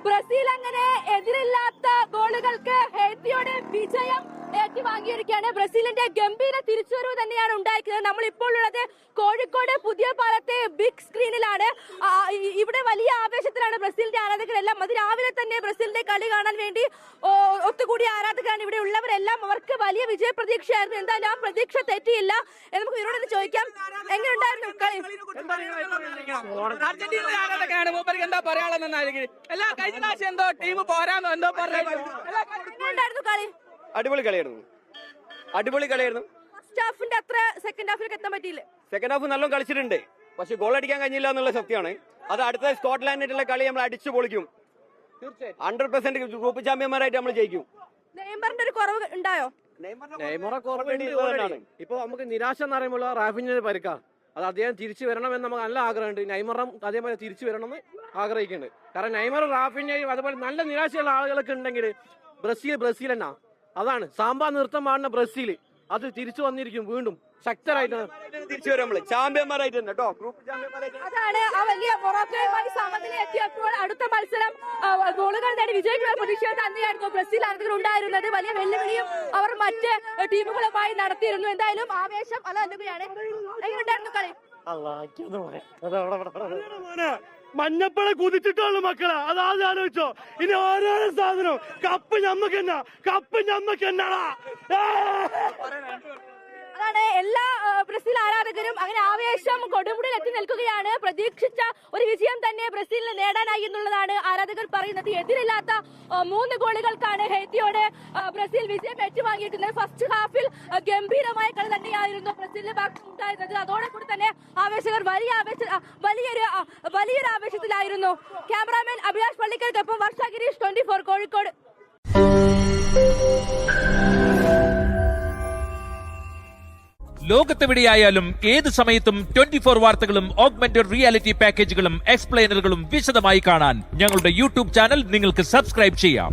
Brazil അങ്ങനെ എതിരില്ലാത്ത ഗോളുകൾക്ക് ഹെയ്ത്തിയുടെ വിജയം ഏറ്റുവാങ്ങിയിരിക്കുകയാണ്. ബ്രസീലിന്റെ ഗംഭീര തിരിച്ചുവരവ് തന്നെയാണ് ഉണ്ടായിരിക്കുന്നത്. നമ്മൾ ഇപ്പോൾ ഉള്ളത് കോഴിക്കോട് പുതിയ പാലത്തെ ബിഗ് സ്ക്രീനിലാണ്. ഇവിടെ വലിയ ആവേശത്തിലാണ് ബ്രസീലിന്റെ ആരാധകരെല്ലാം. അത് രാവിലെ തന്നെ ബ്രസീലിന്റെ കളി കാണാൻ വേണ്ടി ഒത്തുകൂടിയ ആരാധകരാണ് ഇവിടെ ഉള്ളവരെല്ലാം. അവർക്ക് വലിയ വിജയ പ്രതീക്ഷയായിരുന്നു. എന്തായാലും ആ പ്രതീക്ഷ തെറ്റിയില്ല. നമുക്ക് ഇവരോട് ചോദിക്കാം, എങ്ങനെയുണ്ടായിരുന്നു കളി? അർജന്റീന ആരാധകനാണ്, മൂപ്പർക്ക് എന്താ പറയാനുള്ളതെന്നായിരിക്കും. എല്ലാ കഴിഞ്ഞ പ്രാവശ്യം എന്തോ ടീം പോരാന്നോ എന്തോ പറഞ്ഞു. എങ്ങനെയുണ്ടായിരുന്നു കളി? അടിപൊളി കളിയായിരുന്നു. ഫസ്റ്റ് ഹാഫിന്റെ അത്ര സെക്കൻഡ് ഹാഫിലേക്ക് എത്താൻ പറ്റിയില്ല. സെക്കൻഡ് ഹാഫ് നല്ലോണം കളിച്ചിട്ടുണ്ട്, പക്ഷെ ഗോൾ അടിക്കാൻ കഴിഞ്ഞില്ല എന്നുള്ള സത്യമാണ്. അത് അടുത്ത സ്കോട്ട്ലാൻഡിനുള്ള കളി നമ്മൾ അടിച്ചു പൊളിക്കും. 100% ഗ്രൂപ്പ് ചാമ്പ്യന്മാരായിട്ട് നമ്മൾ ജയിക്കും. നെയ്മറിന്റെ ഒരു കുറവ് ഉണ്ടായോ? നെയ്മറെ കുറവുണ്ട്. ഇപ്പൊ നമുക്ക് നിരാശ എന്ന് പറയുമ്പോൾ റാഫിഞ്ഞിന് പരിക്കാ. അത് അദ്ദേഹം തിരിച്ചു വരണമെന്ന് നമുക്ക് നല്ല ആഗ്രഹമുണ്ട്. നെയ്മറും അതേപോലെ തിരിച്ചു വരണമെന്ന് ആഗ്രഹിക്കുന്നുണ്ട്. കാരണം നെയ്മറും റാഫിഞ്ഞയും അതുപോലെ നല്ല നിരാശയുള്ള ആളുകളൊക്കെ ഉണ്ടെങ്കിൽ ബ്രസീൽ എന്നാ അതാണ് സാമ്പാ നൃത്തം പാടുന്ന ബ്രസീൽ. അത് തിരിച്ചു വന്നിരിക്കും വീണ്ടും ശക്തരായിട്ട് തിരിച്ചു വരും നമ്മൾ ചാമ്പ്യന്മാരായിട്ട് കേട്ടോ. ഗ്രൂപ്പ് അതാണ് ആ വലിയ മൊറോക്കോയുമായി സമനില എത്തിയപ്പോൾ അടുത്ത മത്സരം ഗോളുകൾ നേടി വിജയിക്കുന്ന പ്രതീക്ഷ തന്നെയായിരുന്നു ബ്രസീൽ ആരാധകർ ഉണ്ടായിരുന്നത്. വലിയ വെല്ലുവിളിയും അവർ മറ്റ് ടീമുകളുമായി നടത്തിയിരുന്നു. എന്തായാലും ആവേശം അലകുകയാണ്. എങ്ങനെയുണ്ടായിരുന്നു കളി? മഞ്ഞപ്പഴ കുതിച്ചിട്ടുള്ളു മക്കളെ, അതാദ്യം ആലോചിച്ചോ. ഇനി ഓരോരോ സാധനം കപ്പ് ഞമ്മക്കെന്നാടാ. അതാണ് എല്ലാ ബ്രസീൽ ആരാധകരും അങ്ങനെ ആവേശം കൊടുമുടിയിൽ എത്തി നിൽക്കുകയാണ്. പ്രതീക്ഷിച്ച ഒരു വിജയം തന്നെ ബ്രസീലിന് നേടാനായി എന്നുള്ളതാണ് ആരാധകർ പറയുന്നത്. എതിരില്ലാത്ത 3 ഗോളുകൾക്കാണ് ഹെയ്ത്തിയോട് ബ്രസീൽ വിജയം ഏറ്റുവാങ്ങിയിരിക്കുന്നത്. ഫസ്റ്റ് ഹാഫിൽ ഗംഭീരമായ കളി തന്നെയായിരുന്നു ബ്രസീലിന്റെ ഭാഗത്ത് ഉണ്ടായിരുന്നത്. അതോടുകൂടി തന്നെ ആവേശകർ വലിയൊരു ആവേശത്തിലായിരുന്നു. ക്യാമറാമാൻ അഭിലാഷ് പള്ളിക്കൽക്കൊപ്പം വർഷ ഗിരീഷ്, 24 കോഴിക്കോട്. ലോകത്തെവിടെയായാലും ഏത് സമയത്തും 24 വാർത്തകളും ഓഗ്മെന്റഡ് റിയാലിറ്റി പാക്കേജുകളും എക്സ്പ്ലെയിനറുകളും വിശദമായി കാണാൻ ഞങ്ങളുടെ യൂട്യൂബ് ചാനൽ നിങ്ങൾക്ക് സബ്സ്ക്രൈബ് ചെയ്യാം.